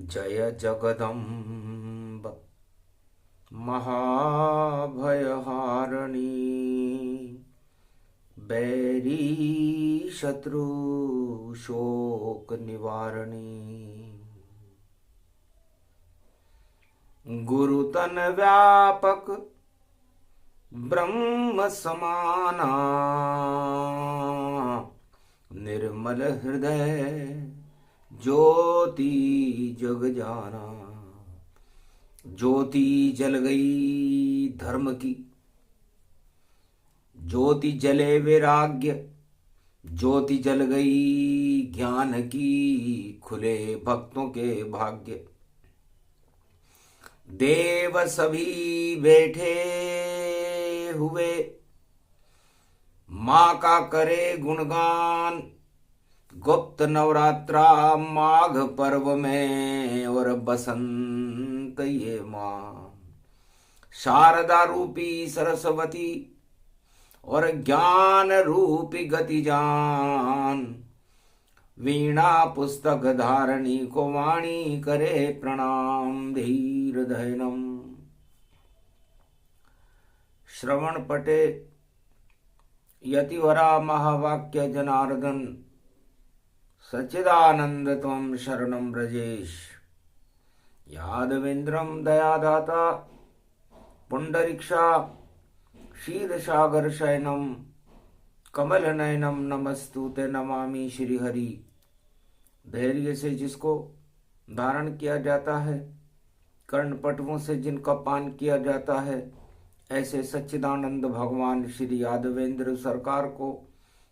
जय जगदम्ब महाभयहारिणी बैरी शत्रु शोक निवारणी गुरुतन व्यापक ब्रह्म समाना निर्मल हृदय ज्योति जग जाना। ज्योति जल गई धर्म की, ज्योति जले वैराग्य, ज्योति जल गई ज्ञान की, खुले भक्तों के भाग्य। देव सभी बैठे हुए माँ का करे गुणगान। गुप्त नवरात्रा माघ पर्व में और बसंत ये माँ शारदा रूपी सरस्वती और ज्ञान रूपी गति जान। वीणा पुस्तक धारणी को वाणी करे प्रणाम धीर धैनम। श्रवण पटे यतिवरा महावाक्य जनार्दन सच्चिदानंद त्वं शरणं व्रजेश। यादवेन्द्रं दयादाता पुंडरीक्षा क्षीरसागर शयनम कमल नयनम नमस्तुते नमामि श्री हरि। धैर्य से जिसको धारण किया जाता है, कर्णपटवों से जिनका पान किया जाता है, ऐसे सच्चिदानंद भगवान श्री यादवेंद्र सरकार को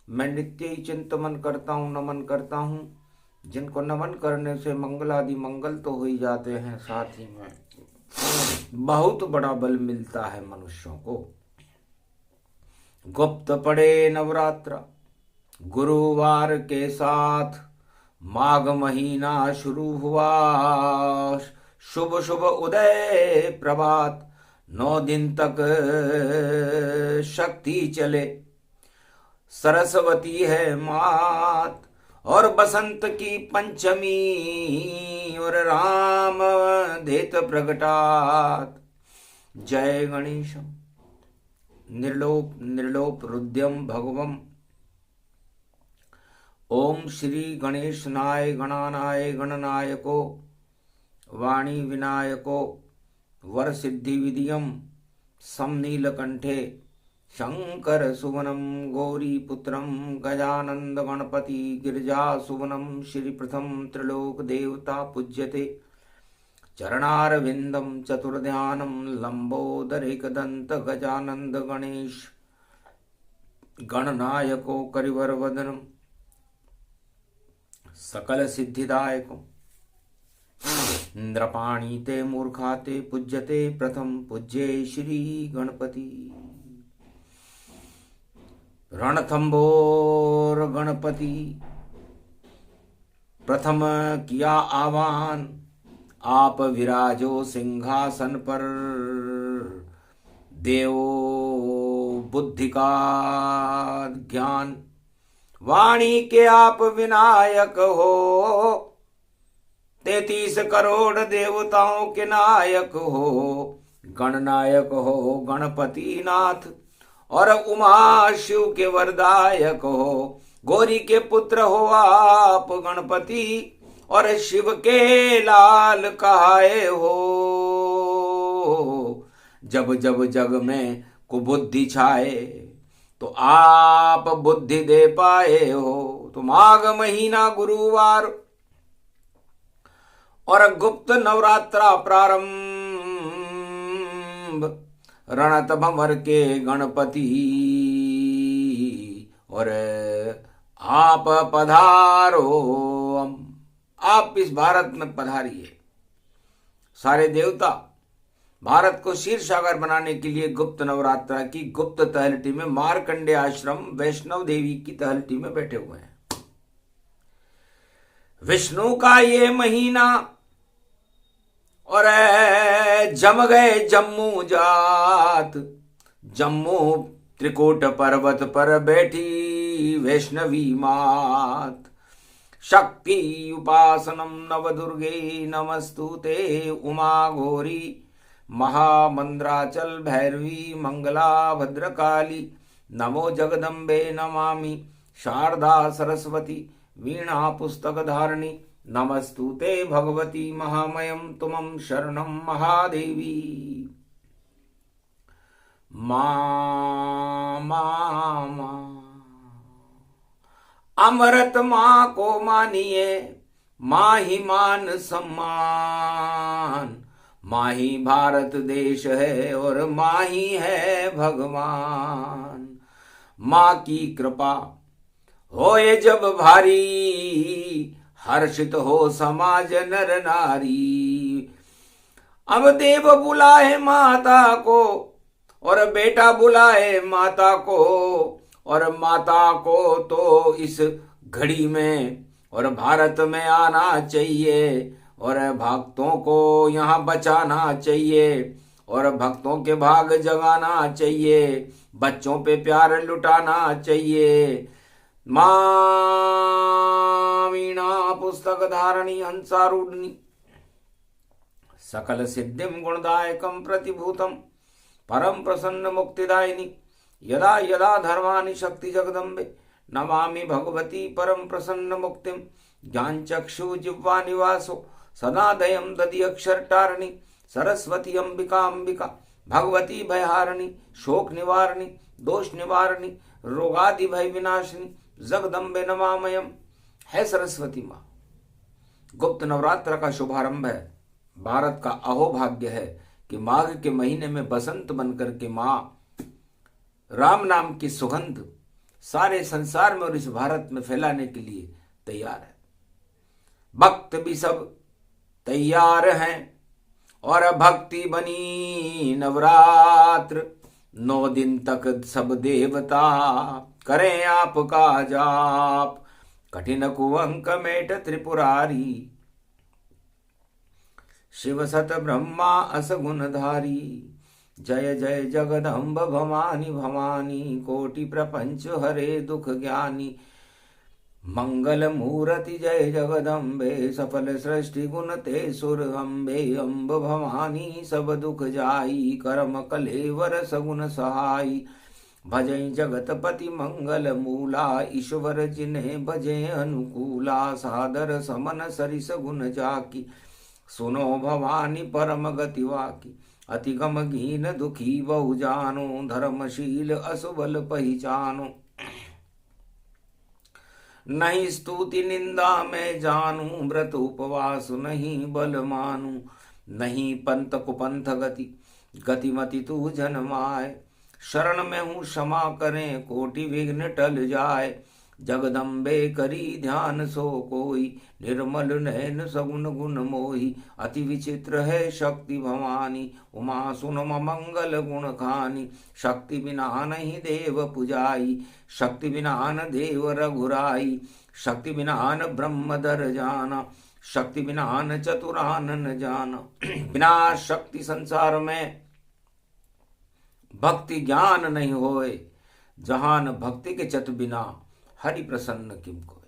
मैं नित्य ही चिंतन करता हूँ, नमन करता हूँ। जिनको नमन करने से मंगल आदि मंगल तो हो ही जाते हैं, साथ ही में बहुत बड़ा बल मिलता है मनुष्यों को। गुप्त पड़े नवरात्र गुरुवार के साथ माघ महीना शुरू हुआ। शुभ शुभ उदय प्रभात 9 दिन तक शक्ति चले। सरस्वती है मात और बसंत की पंचमी और राम देत प्रगटात। जय गणेशम निर्लोप निर्लोप रुद्यम भगवम। ओम श्री गणेश नाय गणानाय गणनायको वाणी विनायको वर सिद्धि विधियम समनीलकंठे शंकर सुवनम गौरी पुत्रम गजानंद गणपति गिरिजा सुवनम। श्री प्रथम त्रिलोक देवता पूज्यते चरणारविंदम चतुर्ध्यानम लंबोदरेकदंत गजानंद गणेश गणनायको करिवर वदनम सकल सिद्धिदायको। इंद्रपाणी ते मूर्खाते पूज्यते प्रथम पूज्ये श्री गणपति। रणथंबोर गणपति प्रथम किया आह्वान। आप विराजो सिंहासन पर, देवो बुद्धि का ज्ञान। वाणी के आप विनायक हो, 33 करोड़ देवताओं के नायक हो। गणनायक हो गणपति नाथ और उमा शिव के वरदायक हो। गौरी के पुत्र हो आप गणपति और शिव के लाल कहाए हो। जब जब जग में कुबुद्धि छाए तो आप बुद्धि दे पाए हो। तो माघ महीना गुरुवार और गुप्त नवरात्रा प्रारंभ। रणत भंवर के गणपति और आप पधारो। आप इस भारत में पधारिए। सारे देवता भारत को क्षीर सागर बनाने के लिए गुप्त नवरात्रा की गुप्त तहलटी में मार्कंडे आश्रम वैष्णव देवी की तहलटी में बैठे हुए हैं। विष्णु का ये महीना और जम गए जम्मू जात। जम्मू त्रिकोट पर्वत पर बैठी वैष्णवी मात। शक्ति उपासनम नवदुर्गे नमस्तुते उमा घोरी महामंद्राचल भैरवी मंगला भद्रकाली नमो जगदम्बे नमामि शारदा सरस्वती वीणा पुस्तक धारिणी नमस्तुते भगवती महामयम तुमं शरणं महादेवी। माँ अमृत माँ को मानिए, माँ ही मान सम्मान, माँ ही भारत देश है और माँ ही है भगवान। माँ की कृपा होए जब भारी, हर्षित हो समाज नर नारी। अब देव बुलाए माता को और बेटा बुलाए माता को, और माता को तो इस घड़ी में और भारत में आना चाहिए, और भक्तों को यहाँ बचाना चाहिए, और भक्तों के भाग जगाना चाहिए, बच्चों पे प्यार लुटाना चाहिए। माँ वीणा पुस्तक धारणी हंसारूढ़नी सकल सिद्धिम गुणदायकम प्रतिभूतम परम प्रसन्न मुक्तिदायिनी यदा यदा धर्मानि शक्ति जगदम्बे नमामि भगवती परम प्रसन्न मुक्तिम। ज्ञान चक्षु जिह्वा निवासो सदा दयम दधि अक्षर टारणी सरस्वती अंबिका अंबिका भगवती भयहारिणी शोक निवारणी दोष निवारणी रोगादि भय विनाशिनी जगदम्बे नमामयम। है सरस्वती माँ। गुप्त नवरात्र का शुभारंभ है। भारत का अहोभाग्य है कि माघ के महीने में बसंत बनकर के माँ राम नाम की सुगंध सारे संसार में और इस भारत में फैलाने के लिए तैयार है। भक्त भी सब तैयार हैं और भक्ति बनी नवरात्र। 9 दिन तक सब देवता करें आपका जाप, कठिन कुअंक मेट त्रिपुरारी। शिव सत ब्रह्मा असगुणधारी, जय जय जगदम्ब भवानी भवानी। कोटि प्रपंच हरे दुख ज्ञानी, मंगल मूर्ति जय जगदम्बे। सफल सृष्टि गुण ते सुर अम्बे। अम्ब भवानी सब दुख जाई, कर्म कलेवर सगुण सहाई। भजई जगतपति मंगल मूला, ईश्वर जिन्हें भजे अनुकूला। सादर समन सरिस गुण जाकी, सुनो भवानी परम गति वाकी। अति गम गीन दुखी बहु जानो, धर्मशील असुबल पहिचानो। नहीं स्तुति निंदा में जानू, व्रत उपवास नहीं बल मानू। नहीं पंथ कुपंथ गति, गतिमति तू जन्माए। शरण में हूँ क्षमा करें, कोटि विघ्न टल जाए। जगदम्बे करी ध्यान सो कोई, निर्मल नयन सगुन गुण मोही। अति विचित्र है शक्ति भवानी, उमा सुन मंगल गुण खानी। शक्ति बिना नहीं देव पुजाई, शक्ति बिना न देव रघुराई। शक्ति बिना न ब्रह्म दर जाना, शक्ति बिना न चतुरानन जाना। बिना शक्ति संसार में भक्ति ज्ञान नहीं होए। जहान भक्ति के चत बिना हरि प्रसन्न किम कोय।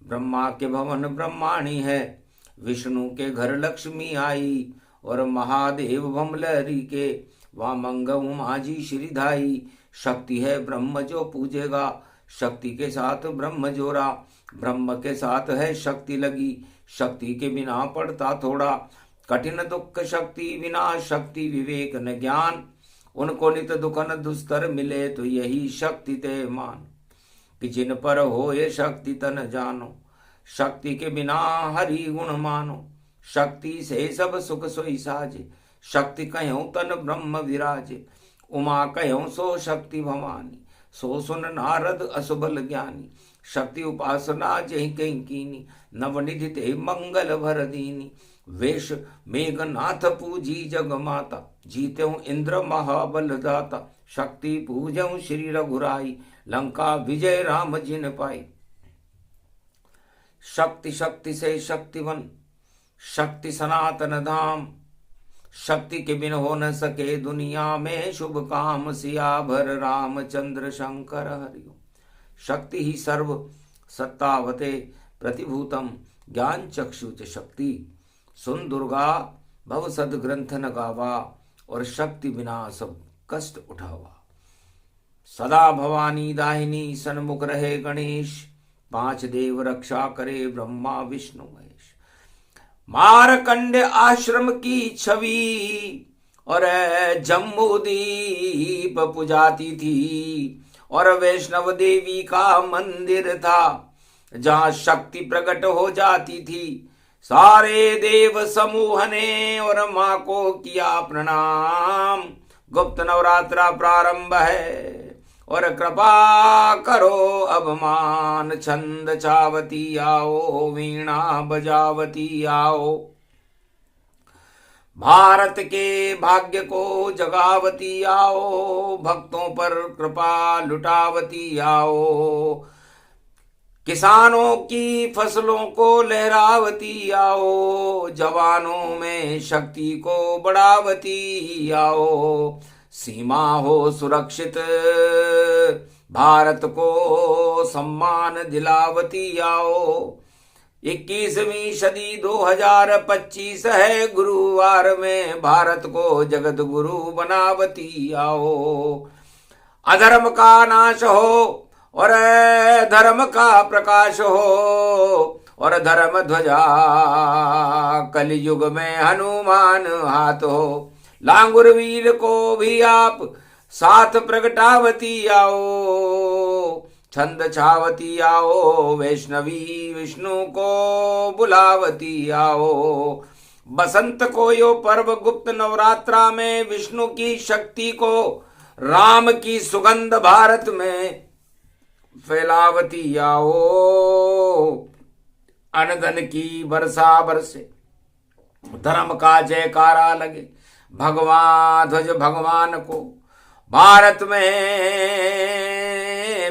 ब्रह्मा के भवन ब्रह्माणी है, विष्णु के घर लक्ष्मी आई। और महादेव भमलहरी के वामंग उमा जी श्रीधाई। शक्ति है ब्रह्म जो पूजेगा, शक्ति के साथ ब्रह्म जोड़ा। ब्रह्म के साथ है शक्ति लगी, शक्ति के बिना पड़ता थोड़ा। कठिन दुख शक्ति बिना शक्ति विवेक न ज्ञान। उनको नित दुख न दुस्तर मिले, तो यही शक्ति ते मान। कि जिन पर हो ये शक्ति तन जानो, शक्ति के बिना हरि गुण मानो। शक्ति से सब सुख सोई साजे, शक्ति कहो तन ब्रह्म विराजे। उमा कहो सो शक्ति भवानी, सो सुन नारद असुबल ज्ञानी। शक्ति उपासना जहि कहीं कीनी, नवनिधि ते मंगल भर दीनी। वेश मेघनाथ पूजी जग माता, जीते हूँ इंद्र महाबल दाता। शक्ति पूजऊं श्री रघुराई, लंका विजय राम जिन पाई। शक्ति शक्ति से शक्तिवन, शक्ति सनातन धाम। शक्ति के बिन हो न सके दुनिया में शुभ काम। सियाभर रामचंद्र शंकर हरिओम। शक्ति ही सर्व सत्तावते, प्रतिभूतम ज्ञान चक्षुच शक्ति। सुन दुर्गा भव सद ग्रंथ न गावा, और शक्ति बिना सब कष्ट उठावा। सदा भवानी दाहिनी सन्मुख रहे गणेश, 5 देव रक्षा करे ब्रह्मा विष्णु महेश। मारकंड आश्रम की छवि और जम्बूदीप पुजाती थी, और वैष्णव देवी का मंदिर था जहां शक्ति प्रकट हो जाती थी। सारे देव समूह ने और मां को किया प्रणाम। गुप्त नवरात्रा प्रारंभ है और कृपा करो अब मान, छंद चावती आओ वीणा बजावती आओ। भारत के भाग्य को जगावती आओ, भक्तों पर कृपा लुटावती आओ। किसानों की फसलों को लहरावती आओ, जवानों में शक्ति को बढ़ावती आओ। सीमा हो सुरक्षित, भारत को सम्मान दिलावती आओ। 21वीं सदी 2025 है, गुरुवार में भारत को जगत गुरु बनावती आओ। अधर्म का नाश हो और धर्म का प्रकाश हो, और धर्म ध्वजा कलयुग में हनुमान हाथ हो। लांगुर वीर को भी आप साथ प्रगटावती आओ, छंद छावती आओ। वैष्णवी विष्णु को बुलावती आओ। बसंत को यो पर्व गुप्त नवरात्रा में विष्णु की शक्ति को, राम की सुगंध भारत में फैलावती आओ। अनधन की वर्षा बरसे, धर्म का जयकारा लगे, भगवान ध्वज भगवान को भारत में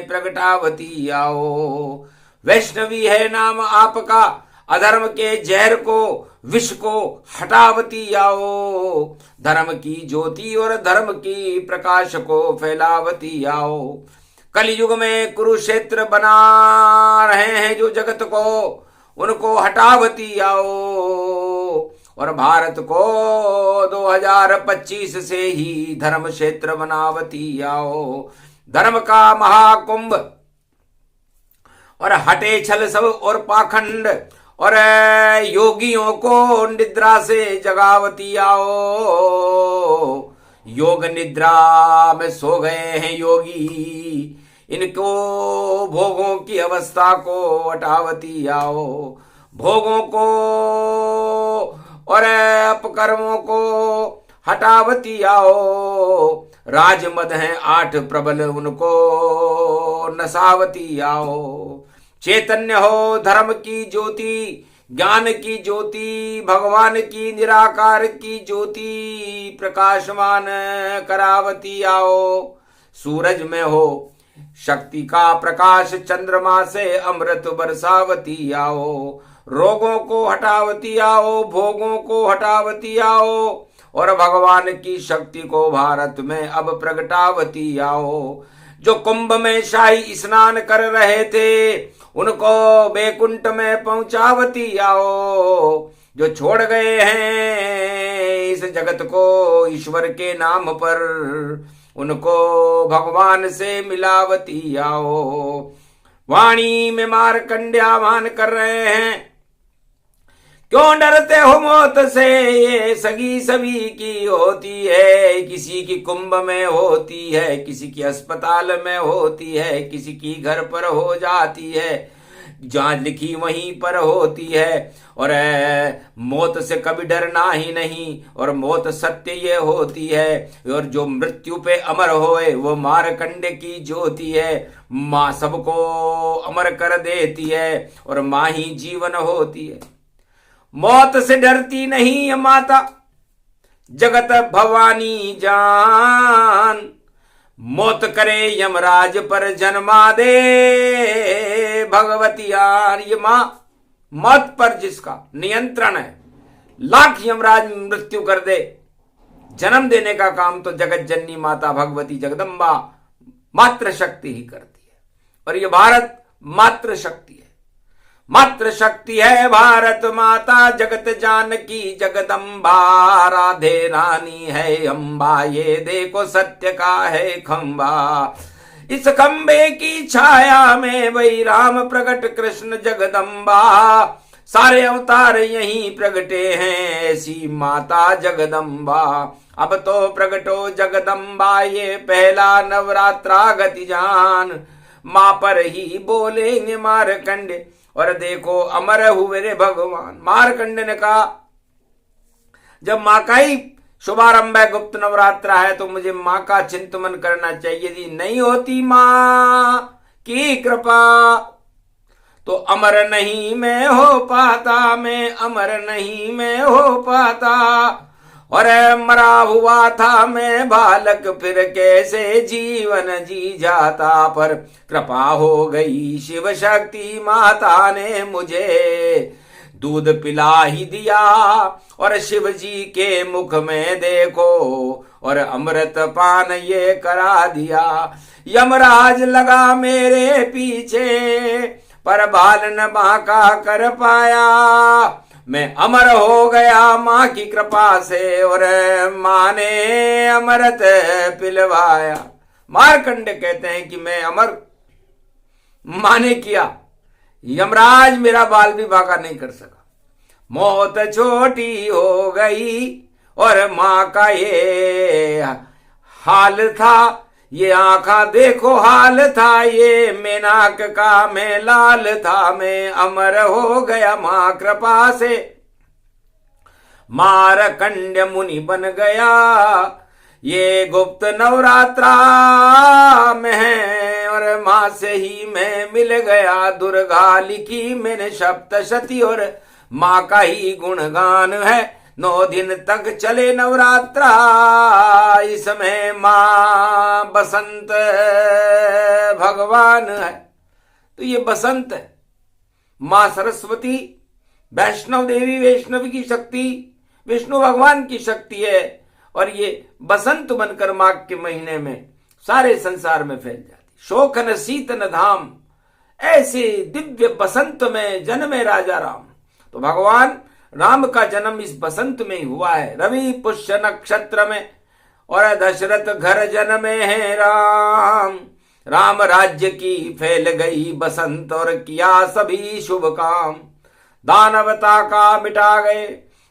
प्रगटावती आओ। वैष्णवी है नाम आपका, अधर्म के जहर को विष को हटावती आओ। धर्म की ज्योति और धर्म की प्रकाश को फैलावती आओ। कलयुग में कुरुक्षेत्र बना रहे हैं जो जगत को, उनको हटावती आओ। और भारत को 2025 से ही धर्म क्षेत्र बनावती आओ। धर्म का महाकुंभ और हटे छल सब और पाखंड, और योगियों को निद्रा से जगावती आओ। योग निद्रा में सो गए हैं योगी, इनको भोगों की अवस्था को हटावती आओ। भोगों को और अपकर्मों को हटावती आओ। राजमद हैं 8 प्रबल, उनको नसावती आओ। चैतन्य हो धर्म की ज्योति, ज्ञान की ज्योति, भगवान की निराकार की ज्योति प्रकाशमान करावती आओ। सूरज में हो शक्ति का प्रकाश, चंद्रमा से अमृत बरसावती आओ। रोगों को हटावती आओ, भोगों को हटावती आओ, और भगवान की शक्ति को भारत में अब प्रगटावती आओ। जो कुंभ में शाही स्नान कर रहे थे, उनको बैकुंठ में पहुंचावती आओ। जो छोड़ गए हैं इस जगत को ईश्वर के नाम पर, उनको भगवान से मिलावती आओ। वाणी में मारकंड आह्वान कर रहे हैं, क्यों डरते हो मौत से, ये सगी सभी की होती है। किसी की कुंभ में होती है, किसी की अस्पताल में होती है, किसी की घर पर हो जाती है, जहां लिखी वहीं पर होती है। और मौत से कभी डरना ही नहीं, और मौत सत्य ये होती है। और जो मृत्यु पे अमर होए वो मारकंड की ज्योति है। माँ सबको अमर कर देती है, और माँ ही जीवन होती है। मौत से डरती नहीं ये माता, जगत भवानी जान। मौत करे यमराज पर जन्मा दे भगवतियार। ये मां मौत पर जिसका नियंत्रण है, लाख यमराज मृत्यु कर दे, जन्म देने का काम तो जगत जननी माता भगवती जगदम्बा मात्र शक्ति ही करती है। और ये भारत मात्र शक्ति है। मात्र शक्ति है भारत माता, जगत जानकी जगदम्बा, राधे रानी है अम्बा, ये देखो सत्य का है खंबा। इस खंबे की छाया में वही राम प्रकट कृष्ण जगदम्बा, सारे अवतार यहीं प्रगटे हैं ऐसी माता जगदम्बा। अब तो प्रगटो जगदम्बा, ये पहला नवरात्रा गति जान, माँ पर ही बोलेंगे मारकंडे, और देखो अमर हुए रे भगवान। मारकंडे ने कहा जब माँ का ही शुभारंभ है, गुप्त नवरात्रा है, तो मुझे माँ का चिंतन करना चाहिए। यदि नहीं होती माँ की कृपा तो अमर नहीं मैं हो पाता, मैं अमर नहीं मैं हो पाता। और मरा हुआ था मैं बालक, फिर कैसे जीवन जी जाता। पर कृपा हो गई शिव शक्ति माता ने मुझे, दूध पिला ही दिया और शिव जी के मुख में देखो, और अमृत पान ये करा दिया। यमराज लगा मेरे पीछे, पर बाल न माँ का कर पाया। मैं अमर हो गया माँ की कृपा से, और माँ ने अमृत पिलवाया। मारकंडे कहते हैं कि मैं अमर माँ ने किया, यमराज मेरा बाल भी बाका नहीं कर सका। मौत छोटी हो गई और माँ का ये हाल था, ये आंखा देखो हाल था, ये मैं नाक का मैं लाल था। मैं अमर हो गया माँ कृपा से, मारकंड्य मुनि बन गया। ये गुप्त नवरात्रा में है, और माँ से ही मैं मिल गया। दुर्गा लिखी मैंने सप्तशती, और माँ का ही गुणगान है। 9 दिन तक चले नवरात्रा, इसमें माँ बसंत भगवान है। तो ये बसंत है, माँ सरस्वती वैष्णव देवी, वैष्णव की शक्ति, विष्णु भगवान की शक्ति है। और ये बसंत बनकर माघ के महीने में सारे संसार में फैल जाती। शोकन शीतन धाम, ऐसे दिव्य बसंत में जन्मे राजा राम। तो भगवान राम का जन्म इस बसंत में ही हुआ है, रवि पुष्य नक्षत्र में। और दशरथ घर जन्मे हैं राम, राम राज्य की फैल गई बसंत, और किया सभी शुभ काम। दानवता का मिटा गए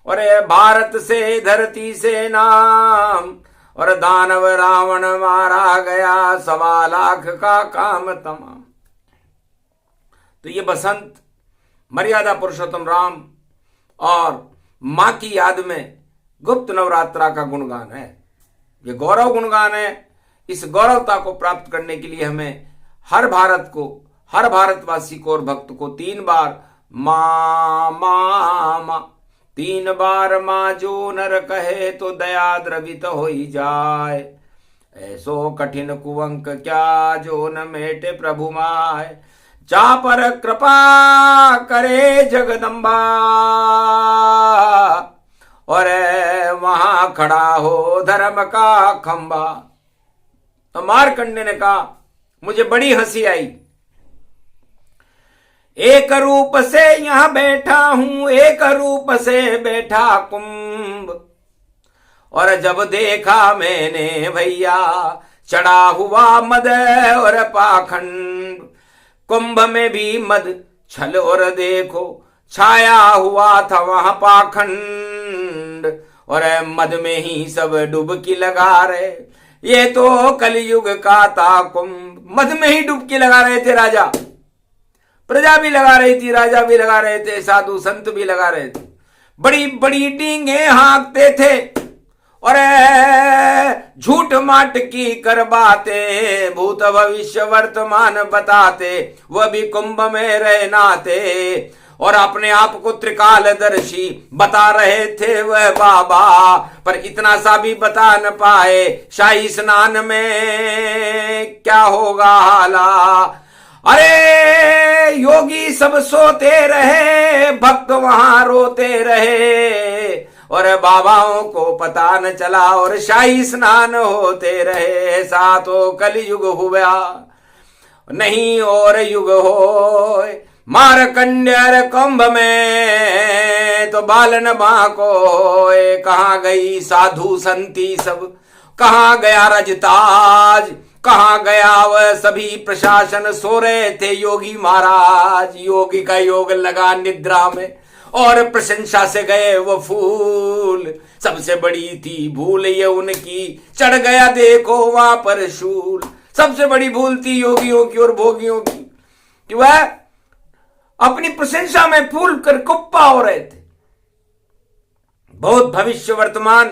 और भारत से धरती से नाम, और दानव रावण मारा गया, 1.25 लाख का काम तमाम। तो ये बसंत मर्यादा पुरुषोत्तम राम और माँ की याद में गुप्त नवरात्रा का गुणगान है। ये गौरव गुणगान है। इस गौरवता को प्राप्त करने के लिए हमें हर भारतवासी को और भक्त को 3 बार माँ माँ माँ, 3 बार माँ जो नर कहे, तो दया द्रवित हो ही जाए। ऐसो कठिन कुअंक क्या, जो न मेटे प्रभु माय। जा पर कृपा करे जगदम्बा, और वहां खड़ा हो धर्म का खंबा। तो मारकंडे ने कहा मुझे बड़ी हंसी आई। एक रूप से यहां बैठा हूं, एक रूप से बैठा कुंभ, और जब देखा मैंने भैया, चढ़ा हुआ मद और पाखंड। कुंभ में भी मद छल, और देखो छाया हुआ था वहां पाखंड, और मद में ही सब डुबकी लगा रहे। ये तो कलयुग का था कुंभ। मद में ही डुबकी लगा रहे थे राजा, प्रजा भी लगा रही थी, राजा भी लगा रहे थे, साधु संत भी लगा रहे थे। बड़ी बड़ी डींगे हाँकते थे, और झूठ माट की कर बातें, भूत भविष्य वर्तमान बताते, वह भी कुंभ में रहनाते। और अपने आप को त्रिकालदर्शी बता रहे थे वह बाबा, पर इतना सा भी बता न पाए शाही स्नान में क्या होगा हाला। अरे योगी सब सोते रहे, भक्त वहां रोते रहे, और बाबाओं को पता न चला, और शाही स्नान होते रहे। ऐसा तो कलयुग हुआ नहीं और युग हो, मारकंडेर कुंभ में तो बालन बाको, कहाँ गई साधु संती सब, कहाँ गया रजताज, कहाँ गया वह सभी प्रशासन, सो रहे थे योगी महाराज। योगी का योग लगा निद्रा में और प्रशंसा से गए वो फूल। सबसे बड़ी थी भूल ये उनकी, चढ़ गया देखो वहां पर शूल। सबसे बड़ी भूल थी योगियों की और भोगियों की कि वह अपनी प्रशंसा में फूल कर कुप्पा हो रहे थे। बहुत भविष्य वर्तमान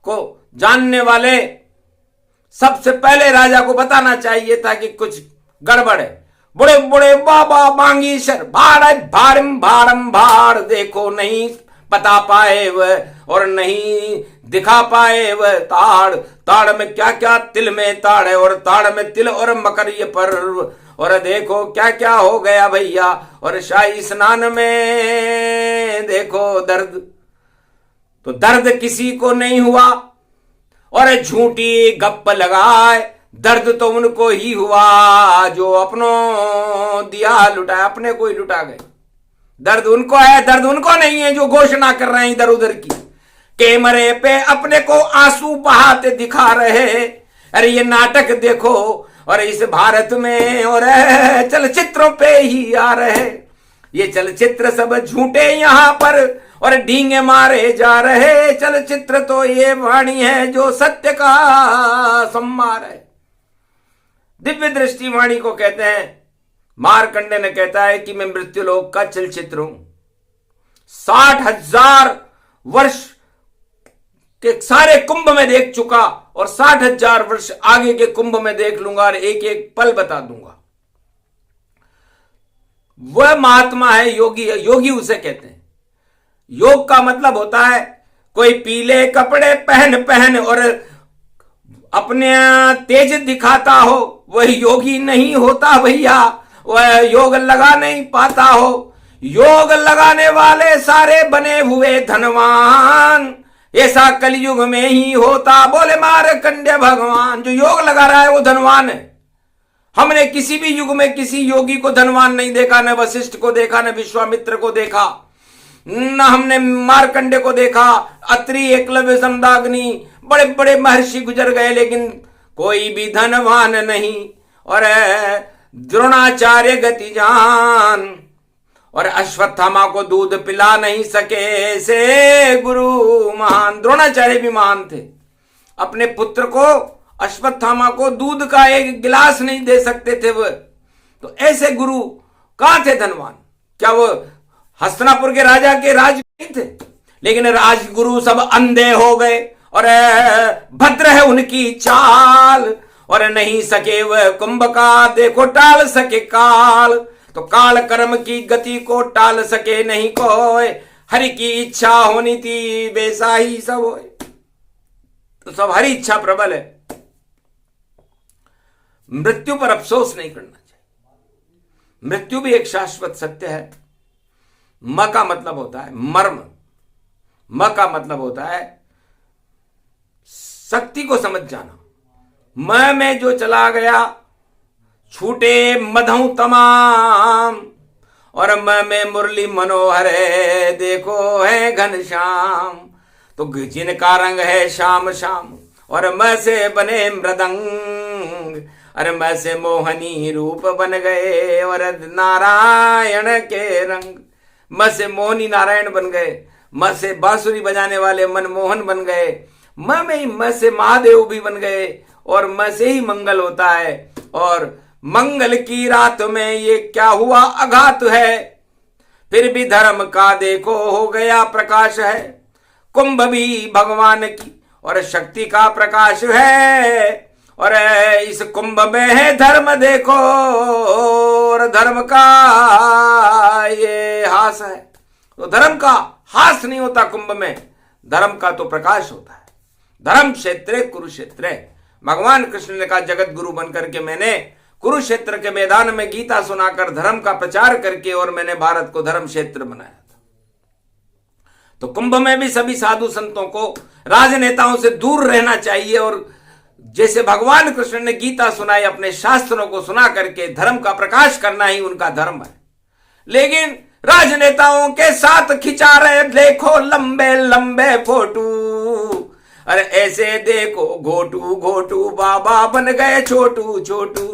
को जानने वाले सबसे पहले राजा को बताना चाहिए था कि कुछ गड़बड़ है। बड़े बड़े बाबा बांगीशर भाड़ भारम भारम भाड़, देखो नहीं बता पाए वह और नहीं दिखा पाए वह ताड़। ताड़ में क्या क्या तिल में ताड़ है और ताड़ में तिल और मकर ये पर्व, और देखो क्या क्या हो गया भैया। और शाही स्नान में देखो दर्द, तो दर्द किसी को नहीं हुआ और झूठी गप्प लगाए। दर्द तो उनको ही हुआ जो अपनों दिया लुटाया, अपने को ही लुटा गए। दर्द उनको है, दर्द उनको नहीं है जो घोषणा कर रहे हैं इधर उधर की। कैमरे पे अपने को आंसू बहाते दिखा रहे, अरे ये नाटक देखो और इस भारत में और चलचित्रों पे ही आ रहे। ये चलचित्र सब झूठे यहाँ पर और ढींगे मारे जा रहे। चलचित्र तो ये वाणी है जो सत्य का सम्मार है। दिव्य दृष्टि वाणी को कहते हैं। मारकंडे ने कहता है कि मैं मृत्युलोक का चलचित्र हूं। 60,000 वर्ष के सारे कुंभ में देख चुका और 60,000 वर्ष आगे के कुंभ में देख लूंगा और एक एक पल बता दूंगा। वह महात्मा है, योगी है। योगी उसे कहते हैं। योग का मतलब होता है कोई पीले कपड़े पहन पहन और अपने तेज दिखाता हो, वह योगी नहीं होता भैया। वह योग लगा नहीं पाता हो। योग लगाने वाले सारे बने हुए धनवान। ऐसा कलयुग में ही होता, बोले मारकंडे भगवान। जो योग लगा रहा है वो धनवान है। हमने किसी भी युग में किसी योगी को धनवान नहीं देखा, न वशिष्ठ को देखा, न विश्वामित्र को देखा, न हमने मारकंडे को देखा। अत्रि, एकलव्य, संदाग्नि, बड़े बड़े महर्षि गुजर गए, लेकिन कोई भी धनवान नहीं। और द्रोणाचार्य गति जान और अश्वत्थामा को दूध पिला नहीं सके से गुरु महान। द्रोणाचार्य भी महान थे, अपने पुत्र को अश्वत्थामा को दूध का एक गिलास नहीं दे सकते थे वह। तो ऐसे गुरु कहां थे धनवान? क्या वो हस्तिनापुर के राजा के राज नहीं थे? लेकिन राजगुरु सब अंधे हो गए और भद्र है उनकी चाल और नहीं सके वह कुंभ का देखो टाल सके काल। तो काल कर्म की गति को टाल सके नहीं कोई। हरि की इच्छा होनी थी वैसा ही सब होए। तो सब हरि इच्छा प्रबल है। मृत्यु पर अफसोस नहीं करना चाहिए। मृत्यु भी एक शाश्वत सत्य है। म का मतलब होता है मर्म। म का मतलब होता है शक्ति को समझ जाना। मैं में जो चला गया छूटे मधु तमाम और मैं में मुरली मनोहर है देखो है घनश्याम। तो जिनका रंग है श्याम श्याम और मैं से बने मृदंग, अरे मैं से मोहनी रूप बन गए और नारायण के रंग। मैं से मोहनी नारायण बन गए, मैं से बांसुरी बजाने वाले मनमोहन बन गए, मैं से महादेव भी बन गए और मैं से ही मंगल होता है। और मंगल की रात में ये क्या हुआ आघात है, फिर भी धर्म का देखो हो गया प्रकाश है। कुंभ भी भगवान की और शक्ति का प्रकाश है और इस कुंभ में है धर्म देखो और धर्म का ये हास है। तो धर्म का हास नहीं होता कुंभ में, धर्म का तो प्रकाश होता है। धर्म क्षेत्रे कुरुक्षेत्रे। भगवान कृष्ण ने कहा जगत गुरु बनकर के मैंने कुरुक्षेत्र के मैदान में गीता सुनाकर धर्म का प्रचार करके और मैंने भारत को धर्म क्षेत्र बनाया था। तो कुंभ में भी सभी साधु संतों को राजनेताओं से दूर रहना चाहिए और जैसे भगवान कृष्ण ने गीता सुनाई अपने शास्त्रों को सुना करके धर्म का प्रकाश करना ही उनका धर्म है। लेकिन राजनेताओं के साथ खिंचा रहे देखो लंबे लंबे फोटो। अरे ऐसे देखो घोटू घोटू बाबा बन गए छोटू छोटू।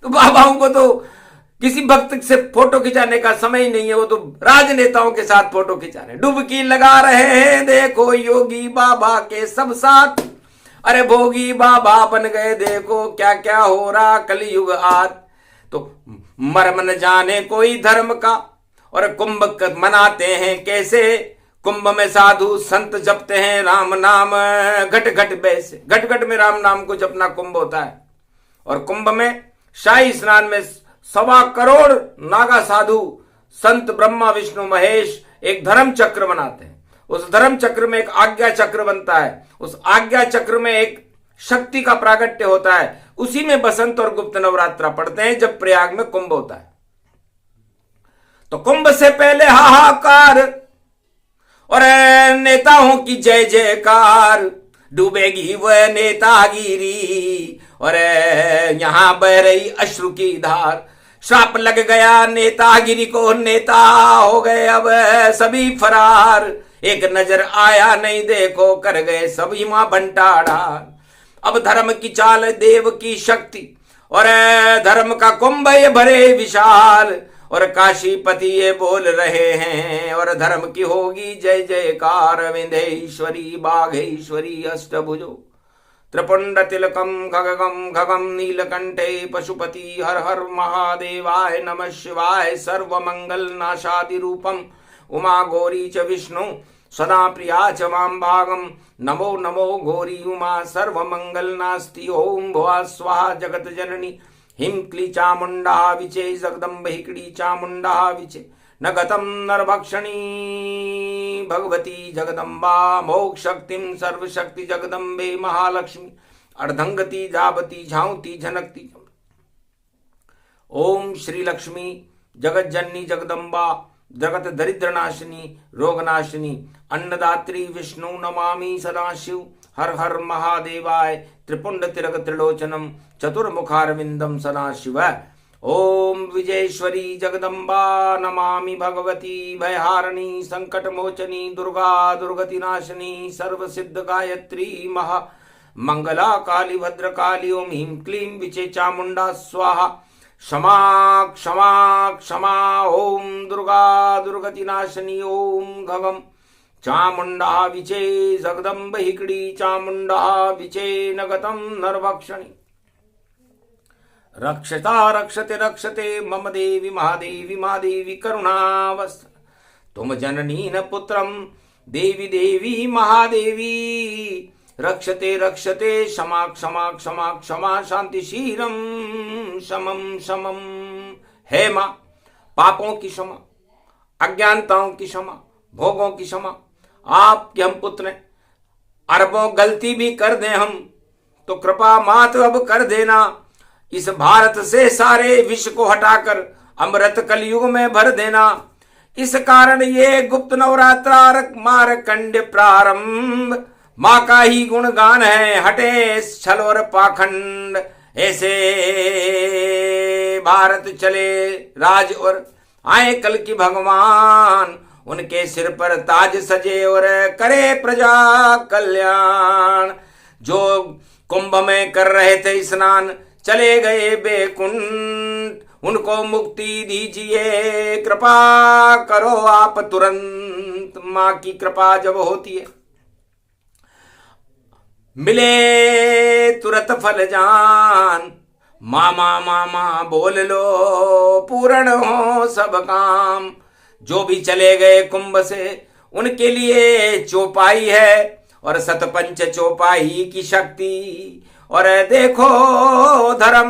तो बाबाओं को तो किसी भक्त से फोटो खिंचाने का समय ही नहीं है, वो तो राजनेताओं के साथ फोटो खिंचा रहे, डुबकी लगा रहे हैं देखो योगी बाबा के सब साथ। अरे भोगी बाबा बन गए देखो क्या क्या हो रहा कलयुग आज। तो मर्म न जाने कोई धर्म का, और कुंभ मनाते हैं कैसे। कुंभ में साधु संत जपते हैं राम नाम घट घट बैसे, घट घट में राम नाम को जपना कुंभ होता है। और कुंभ में शाही स्नान में 1.25 करोड़ नागा साधु संत ब्रह्मा विष्णु महेश एक धर्म चक्र बनाते हैं। उस धर्म चक्र में एक आज्ञा चक्र बनता है, उस आज्ञा चक्र में एक शक्ति का प्रागट्य होता है। उसी में बसंत और गुप्त नवरात्रा पढ़ते हैं जब प्रयाग में कुंभ होता है। तो कुंभ से पहले हाहाकार और नेताओं की जय जयकार, डूबेगी वह नेतागिरी और यहां बह रही अश्रु की धार। श्राप लग गया नेतागिरी को, नेता हो गए अब सभी फरार। एक नजर आया नहीं देखो कर गए सभी मां भंटाड़ा। अब धर्म की चाल देव की शक्ति और धर्म का कुंभ ये भरे विशाल। और काशीपति ये बोल रहे हैं और धर्म की होगी जय जयकार। विंध्येश्वरी बाघेश्वरी अष्टभुजो त्रिपुंड तिलकम खगगम खगम नीलकंठे पशुपति हर हर महादेवाय नमः शिवाय। सर्वमंगल नाशादि रूपम उमा गौरी च विष्णु सदा प्रिया च वाम भागम। नमो नमो गौरी उमा सर्वमंगल नास्ति। ओम भुवा स्वाहा जगत जननी हिम क्ली चामुंडा विचे जगदम्ब हिकड़ी चामुंडा विचे न गतम नरभक्षणी भगवती जगदम्बा। मोक्ष शक्तिम सर्वशक्ति जगदम्बे महालक्ष्मी अर्धंगति जाबती झांवती झनकती। ओम श्री लक्ष्मी जगत जननी जगदम्बा जगत दरिद्र नाशिनी रोग नाशिनी अन्नदात्री विष्णु नमामि सदाशिव। हर हर महादेवाय त्रिपुंड तिलक त्रिलोचनम चतुर्मुखारविंदम सदाशिव। ओम विजयेश्वरी जगदम्बा नमामि भगवती भयहारिणी संकट मोचनी दुर्गा दुर्गति नाशिनी सर्व सिद्ध गायत्री महा मंगला काली भद्रकाली। ओम ह्रीं क्लीं विचे चामुंडा स्वाहा क्षमा क्षमा क्षमा। ओम दुर्गा दुर्गति नाशिनी ओम घगम चामुंडा विचे जगदम्ब हिकड़ी चामुंडा विचे नगतम नरभक्षणी। रक्षता रक्षते रक्षते मम देवी महादेवी महादेवी करुणावस्त्र। तुम जननी न पुत्रम देवी देवी महादेवी। रक्षते रक्षते क्षमा क्षमा क्षमा क्षमा शांतिशीलम शमम शमम। हे मां पापों की क्षमा, अज्ञानताओं की क्षमा, भोगों की क्षमा। आपके हम पुत्र हैं, अरबों गलती भी कर दें हम तो कृपा मात अब कर देना। इस भारत से सारे विष को हटाकर अमृत कलयुग में भर देना। इस कारण ये गुप्त नवरात्र मारकंड प्रारंभ माँ का ही गुणगान है। हटे छल और पाखंड ऐसे भारत चले राज और आए कल की भगवान। उनके सिर पर ताज सजे और करे प्रजा कल्याण। जो कुंभ में कर रहे थे स्नान चले गए बेकुंठ, उनको मुक्ति दीजिए कृपा करो आप तुरंत। माँ की कृपा जब होती है मिले तुरंत फल जान। मामा मामा बोल लो पूर्ण हो सब काम। जो भी चले गए कुंभ से उनके लिए चौपाई है और सतपंच चौपाई की शक्ति। और देखो धर्म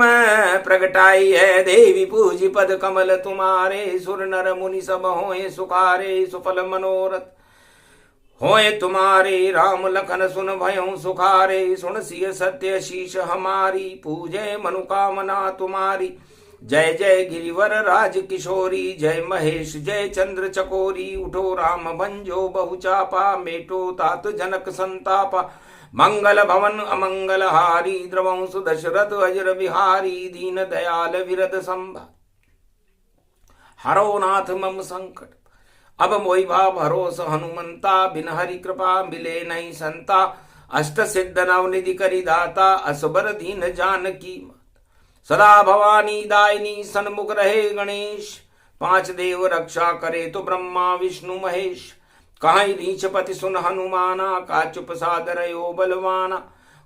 प्रगटाई है देवी पूजी पद कमल तुम्हारे। सुर नर मुनि सब होए सुखारे सुफल मनोरथ होए तुम्हारे। राम लखन सुन भयों सुखारे सुन सिय सत्य शीश हमारी। पूजे मनुकामना तुम्हारी। जय जय गिरिवर राज किशोरी जय महेश जय चंद्र चकोरी। उठो राम भंजो बहुचापा मेटो तात जनक संतापा। मंगल भवन अमंगल हारी द्रवंसु दशरथ अजर बिहारी। दीन दयाल विरद संभा हरो नाथ मम संकट। अब मोहि भाव भरोस हनुमंता, बिन हरि कृपा मिले नहीं संता। अष्ट सिद्ध नवनिधि करि दाता, असबर दीन जानकी मात। सदा भवानी दायिनी सन्मुख रहे गणेश, पांच देव रक्षा करे तो ब्रह्मा विष्णु महेश। कहीं रीछ पति सुन हनुमाना, का चुप सादर यो बलवाना।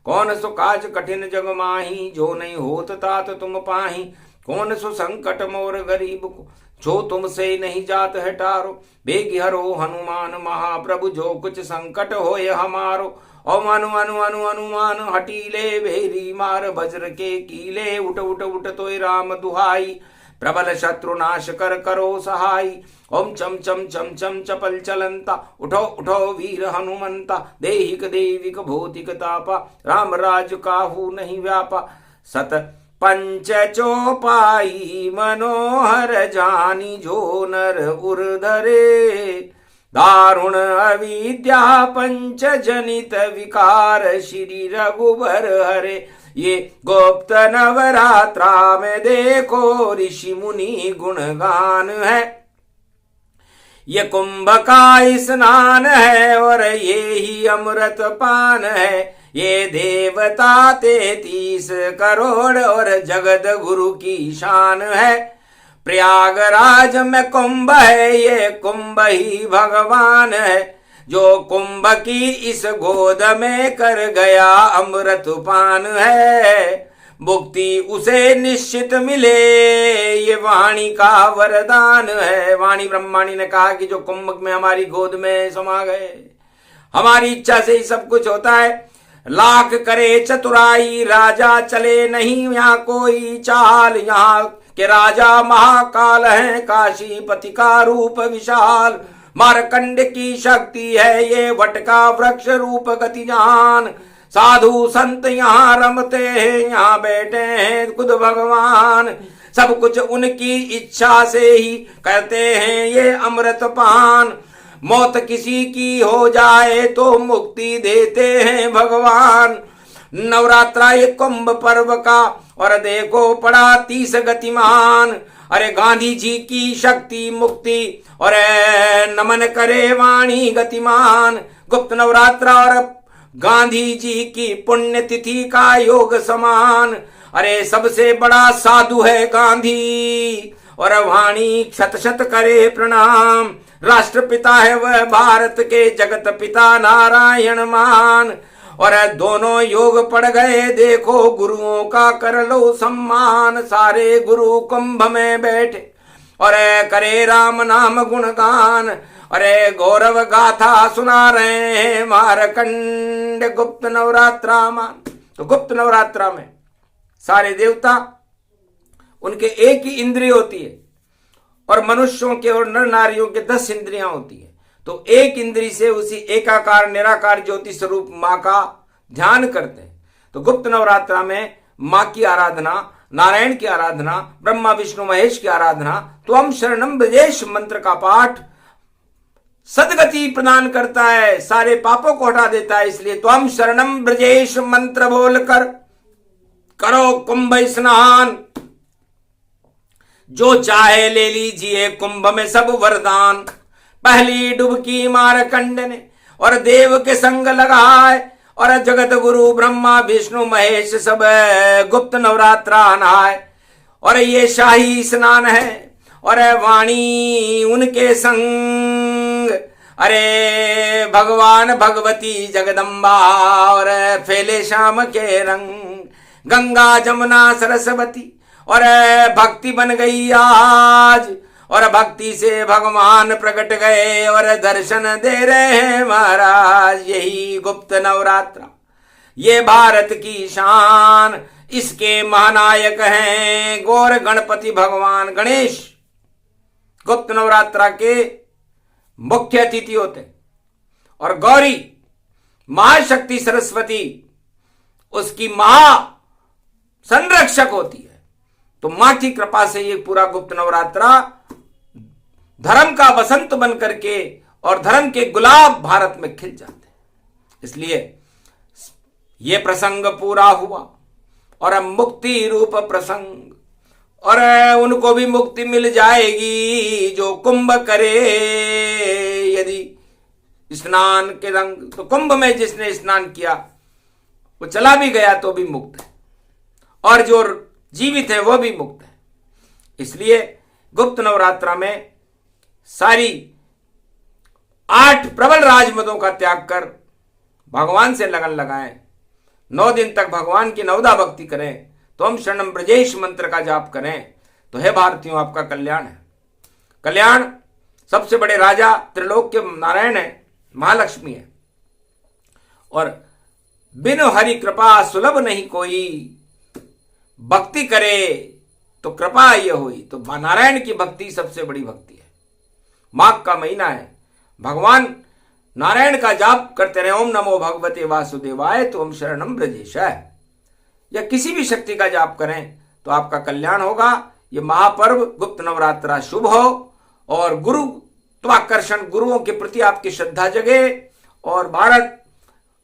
कौन सो काज कठिन जग माही, जो नहीं होत तात तुम पाही। कौन सो संकट मोर गरीब को, जो तुमसे नहीं जात है टारो। बेगी हरो हनुमान महाप्रभु, जो कुछ संकट होए हमारो। ओ मनु मनु अनु हनुमान हटीले, भेरी मार वज्र के कीले। उठ उठ उठ तोय राम दुहाई, प्रबल शत्रु नाश कर करो सहाय। ओम चम चम चम चम चपल चलंता, उठो उठो वीर हनुमंता। देहिक देविक भौतिक तापा, राम राज काहू नहीं व्यापा। सत पंच चौपाई मनोहर जानी, जो नर उर धरे। दारुण अविद्या पंच जनित विकार, श्री रघुबर हरे। ये गुप्त नवरात्रा में देखो ऋषि मुनि गुणगान है। ये कुंभ का स्नान है और ये ही अमृत पान है। ये देवता 33 करोड़ और जगत गुरु की शान है। प्रयागराज में कुंभ है, ये कुंभ ही भगवान है। जो कुंभ की इस गोद में कर गया अमृत पान है। मुक्ति उसे निश्चित मिले, ये वाणी का वरदान है। वाणी ब्रह्माणी ने कहा कि जो कुंभ में हमारी गोद में समा गए, हमारी इच्छा से ही सब कुछ होता है। लाख करे चतुराई, राजा चले नहीं यहाँ कोई चाल। यहाँ के राजा महाकाल हैं, काशीपति का रूप विशाल। मारकंड की शक्ति है ये, वटका वृक्ष रूप गति जान। साधु संत यहाँ रमते हैं, यहाँ बैठे हैं खुद भगवान। सब कुछ उनकी इच्छा से ही करते हैं ये अमृत पान। मौत किसी की हो जाए तो मुक्ति देते हैं भगवान। नवरात्रा ये कुंभ पर्व का और देखो पड़ा 30 गतिमान। अरे गांधी जी की शक्ति मुक्ति और नमन करे वाणी गतिमान। गुप्त नवरात्रा और गांधी जी की पुण्यतिथि का योग समान। अरे सबसे बड़ा साधु है गांधी और वाणी शत शत करे प्रणाम। राष्ट्रपिता है वह भारत के, जगत पिता नारायण मान। और दोनों योग पड़ गए देखो, गुरुओं का कर लो सम्मान। सारे गुरु कुंभ में बैठे और करे राम नाम गुणगान। अरे गौरव गाथा सुना रहे हैं मारकंड गुप्त नवरात्रा मान। तो गुप्त नवरात्रा में सारे देवता, उनके एक ही इंद्रिय होती है और मनुष्यों के और नर नारियों के 10 इंद्रियां होती है। तो एक इंद्री से उसी एकाकार निराकार ज्योति स्वरूप मां का ध्यान करते हैं। तो गुप्त नवरात्रा में मां की आराधना, नारायण की आराधना, ब्रह्मा विष्णु महेश की आराधना, त्वम शरणम ब्रजेश मंत्र का पाठ सदगति प्रदान करता है, सारे पापों को हटा देता है। इसलिए त्वम शरणम ब्रजेश मंत्र बोलकर करो कुंभ स्नान। जो चाहे ले लीजिए कुंभ में सब वरदान। पहली डुबकी मारकंड ने और देव के संग लगाए और जगत गुरु ब्रह्मा विष्णु महेश सब गुप्त नवरात्रा नहाए। और ये शाही स्नान है और वाणी उनके संग। अरे भगवान भगवती जगदम्बा और फैले शाम के रंग। गंगा जमुना सरस्वती और भक्ति बन गई आज। और भक्ति से भगवान प्रकट गए और दर्शन दे रहे हैं महाराज। यही गुप्त नवरात्रा, ये भारत की शान। इसके महानायक हैं गौर गणपति भगवान गणेश। गुप्त नवरात्रा के मुख्य अतिथि होते हैं। और गौरी महाशक्ति सरस्वती उसकी महा संरक्षक होती है। तो मां की कृपा से ये पूरा गुप्त नवरात्रा धर्म का वसंत बन करके और धर्म के गुलाब भारत में खिल जाते हैं। इसलिए ये प्रसंग पूरा हुआ और अब मुक्ति रूप प्रसंग और उनको भी मुक्ति मिल जाएगी जो कुंभ करे यदि स्नान के रंग। तो कुंभ में जिसने स्नान किया वो चला भी गया तो भी मुक्त है, और जो जीवित है वो भी मुक्त है। इसलिए गुप्त नवरात्रा में सारी 8 प्रबल राजमदों का त्याग कर भगवान से लगन लगाएं, 9 दिन तक भगवान की नवदा भक्ति करें, तो हम शरणम ब्रजेश मंत्र का जाप करें, तो हे भारतीयों आपका कल्याण है। कल्याण सबसे बड़े राजा त्रिलोक के नारायण है, महालक्ष्मी है, और बिनु हरि कृपा सुलभ नहीं कोई, भक्ति करे तो कृपा ये हुई। तो नारायण की भक्ति सबसे बड़ी भक्ति है। माघ का महीना है, भगवान नारायण का जाप करते रहे, ओम नमो भगवते वासुदेवाय तो हम शरणम ब्रजेशाय, या किसी भी शक्ति का जाप करें तो आपका कल्याण होगा। ये महापर्व गुप्त नवरात्रा शुभ हो, और गुरुत्वाकर्षण गुरुओं के प्रति आपकी श्रद्धा जगे, और भारत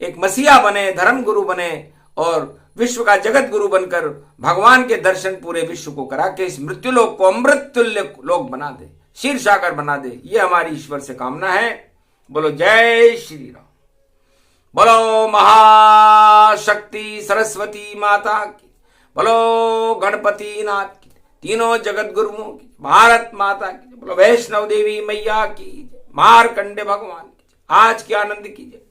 एक मसीहा बने, धर्म गुरु बने, और विश्व का जगत गुरु बनकर भगवान के दर्शन पूरे विश्व को करा के इस मृत्यु लोक को अमृत तुल्य लोक बना दे, क्षीर सागर बना दे। ये हमारी ईश्वर से कामना है। बोलो जय श्री राम, बोलो महाशक्ति सरस्वती माता की, बोलो गणपति नाथ की, तीनों जगत गुरुओं की, भारत माता की, बोलो वैष्णव देवी मैया की, मार्कंडे भगवान की। आज के आनंद कीजिए।